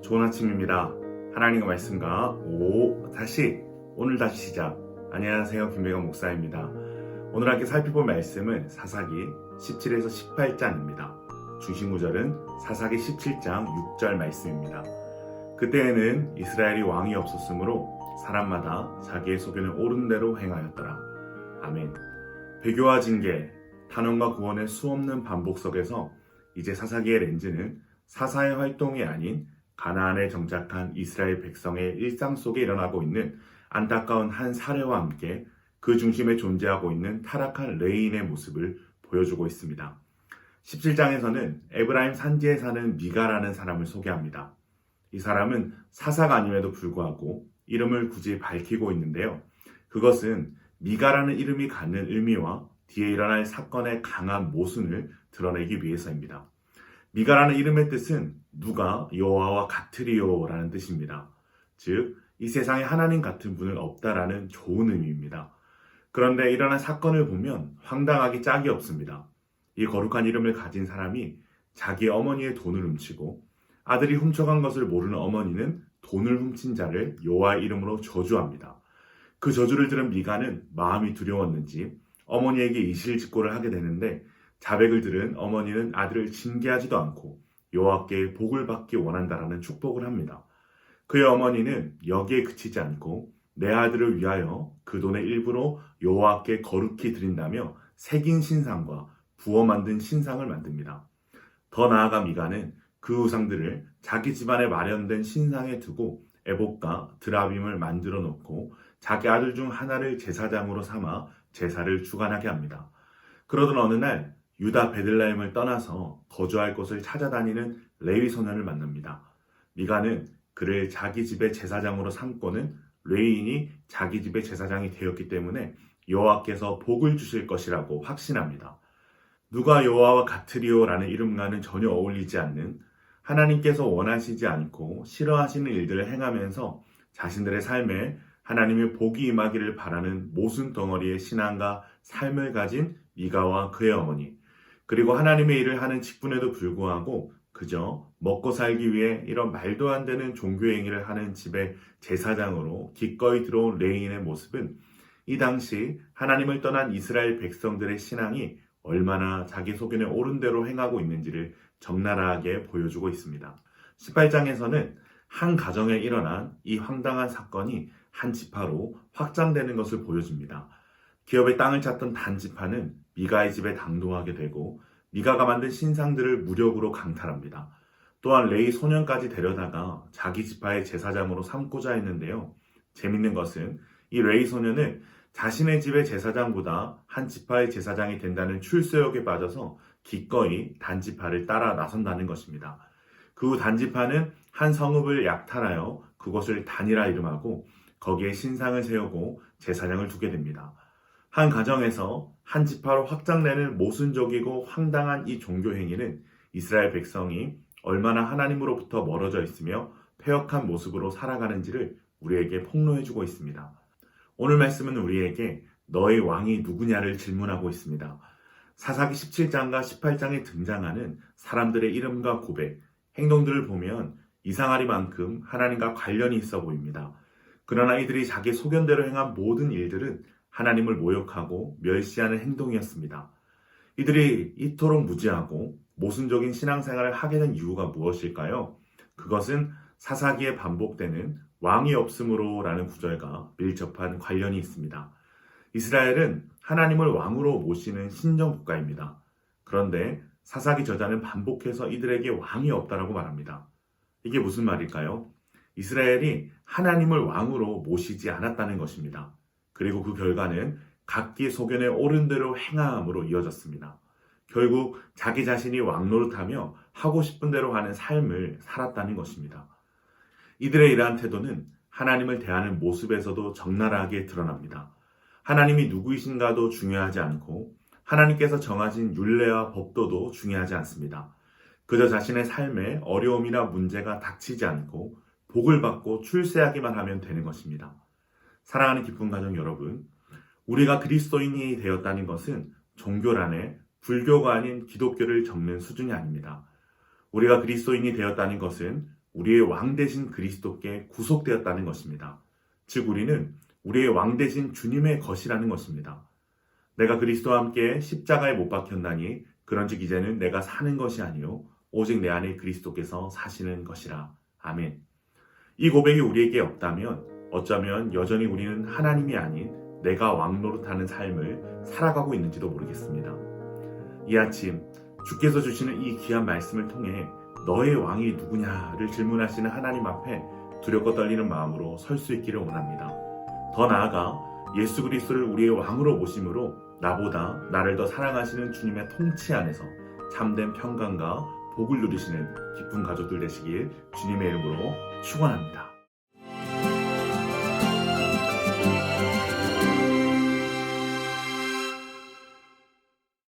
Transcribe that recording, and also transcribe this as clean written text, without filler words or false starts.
좋은 아침입니다. 하나님의 말씀과 오늘 다시 시작. 안녕하세요, 김배경 목사입니다. 오늘 함께 살펴볼 말씀은 사사기 17에서 18장입니다. 중심 구절은 사사기 17장 6절 말씀입니다. 그때에는 이스라엘이 왕이 없었으므로 사람마다 자기의 소견에 옳은 대로 행하였더라. 아멘. 배교와 징계, 탄원과 구원의 수없는 반복 속에서 이제 사사기의 렌즈는 사사의 활동이 아닌 가나안에 정착한 이스라엘 백성의 일상 속에 일어나고 있는 안타까운 한 사례와 함께 그 중심에 존재하고 있는 타락한 레인의 모습을 보여주고 있습니다. 17장에서는 에브라임 산지에 사는 미가라는 사람을 소개합니다. 이 사람은 사사가 아님에도 불구하고 이름을 굳이 밝히고 있는데요. 그것은 미가라는 이름이 갖는 의미와 뒤에 일어날 사건의 강한 모순을 드러내기 위해서입니다. 미가라는 이름의 뜻은 누가 여호와와 같으리요라는 뜻입니다. 즉, 이 세상에 하나님 같은 분은 없다라는 좋은 의미입니다. 그런데 일어난 사건을 보면 황당하기 짝이 없습니다. 이 거룩한 이름을 가진 사람이 자기 어머니의 돈을 훔치고 아들이 훔쳐간 것을 모르는 어머니는 돈을 훔친 자를 여호와의 이름으로 저주합니다. 그 저주를 들은 미가는 마음이 두려웠는지 어머니에게 이실직고를 하게 되는데 자백을 들은 어머니는 아들을 징계하지도 않고 여호와께 복을 받기 원한다라는 축복을 합니다. 그의 어머니는 여기에 그치지 않고 내 아들을 위하여 그 돈의 일부로 여호와께 거룩히 드린다며 새긴 신상과 부어 만든 신상을 만듭니다. 더 나아가 미가는 그 우상들을 자기 집안에 마련된 신상에 두고 에봇과 드라빔을 만들어 놓고 자기 아들 중 하나를 제사장으로 삼아 제사를 주관하게 합니다. 그러던 어느 날 유다 베들레헴을 떠나서 거주할 곳을 찾아다니는 레위 소년을 만납니다. 미가는 그를 자기 집의 제사장으로 삼고는 레위인이 자기 집의 제사장이 되었기 때문에 여호와께서 복을 주실 것이라고 확신합니다. 누가 여호와와 같으리요라는 이름과는 전혀 어울리지 않는 하나님께서 원하시지 않고 싫어하시는 일들을 행하면서 자신들의 삶에 하나님의 복이 임하기를 바라는 모순 덩어리의 신앙과 삶을 가진 미가와 그의 어머니, 그리고 하나님의 일을 하는 직분에도 불구하고 그저 먹고 살기 위해 이런 말도 안 되는 종교 행위를 하는 집의 제사장으로 기꺼이 들어온 레인의 모습은 이 당시 하나님을 떠난 이스라엘 백성들의 신앙이 얼마나 자기 소견에 옳은 대로 행하고 있는지를 적나라하게 보여주고 있습니다. 18장에서는 한 가정에 일어난 이 황당한 사건이 한 지파로 확장되는 것을 보여줍니다. 기업의 땅을 찾던 단 지파는 미가의 집에 당도하게 되고 미가가 만든 신상들을 무력으로 강탈합니다. 또한 레위 소년까지 데려다가 자기 지파의 제사장으로 삼고자 했는데요. 재밌는 것은 이 레위 소년은 자신의 집의 제사장보다 한 지파의 제사장이 된다는 출세욕에 빠져서 기꺼이 단지파를 따라 나선다는 것입니다. 그 후 단지파는 한 성읍을 약탈하여 그곳을 단이라 이름하고 거기에 신상을 세우고 제사장을 두게 됩니다. 한 가정에서 한 지파로 확장되는 모순적이고 황당한 이 종교 행위는 이스라엘 백성이 얼마나 하나님으로부터 멀어져 있으며 패역한 모습으로 살아가는지를 우리에게 폭로해주고 있습니다. 오늘 말씀은 우리에게 너의 왕이 누구냐를 질문하고 있습니다. 사사기 17장과 18장에 등장하는 사람들의 이름과 고백, 행동들을 보면 이상하리만큼 하나님과 관련이 있어 보입니다. 그러나 이들이 자기 소견대로 행한 모든 일들은 하나님을 모욕하고 멸시하는 행동이었습니다. 이들이 이토록 무지하고 모순적인 신앙생활을 하게 된 이유가 무엇일까요? 그것은 사사기에 반복되는 왕이 없으므로라는 구절과 밀접한 관련이 있습니다. 이스라엘은 하나님을 왕으로 모시는 신정국가입니다. 그런데 사사기 저자는 반복해서 이들에게 왕이 없다라고 말합니다. 이게 무슨 말일까요? 이스라엘이 하나님을 왕으로 모시지 않았다는 것입니다. 그리고 그 결과는 각기 소견에 옳은 대로 행함으로 이어졌습니다. 결국 자기 자신이 왕 노릇하며 하고 싶은 대로 하는 삶을 살았다는 것입니다. 이들의 이러한 태도는 하나님을 대하는 모습에서도 적나라하게 드러납니다. 하나님이 누구이신가도 중요하지 않고 하나님께서 정하신 율례와 법도도 중요하지 않습니다. 그저 자신의 삶에 어려움이나 문제가 닥치지 않고 복을 받고 출세하기만 하면 되는 것입니다. 사랑하는 기쁜 가정 여러분, 우리가 그리스도인이 되었다는 것은 종교란에 불교가 아닌 기독교를 적는 수준이 아닙니다. 우리가 그리스도인이 되었다는 것은 우리의 왕 되신 그리스도께 구속되었다는 것입니다. 즉 우리는 우리의 왕 되신 주님의 것이라는 것입니다. 내가 그리스도와 함께 십자가에 못 박혔나니 그런즉 이제는 내가 사는 것이 아니요 오직 내 안에 그리스도께서 사시는 것이라. 아멘. 이 고백이 우리에게 없다면 어쩌면 여전히 우리는 하나님이 아닌 내가 왕 노릇하는 삶을 살아가고 있는지도 모르겠습니다. 이 아침 주께서 주시는 이 귀한 말씀을 통해 너의 왕이 누구냐를 질문하시는 하나님 앞에 두렵고 떨리는 마음으로 설 수 있기를 원합니다. 더 나아가 예수 그리스도를 우리의 왕으로 모심으로 나보다 나를 더 사랑하시는 주님의 통치 안에서 참된 평강과 복을 누리시는 기쁜 가족들 되시길 주님의 이름으로 축원합니다.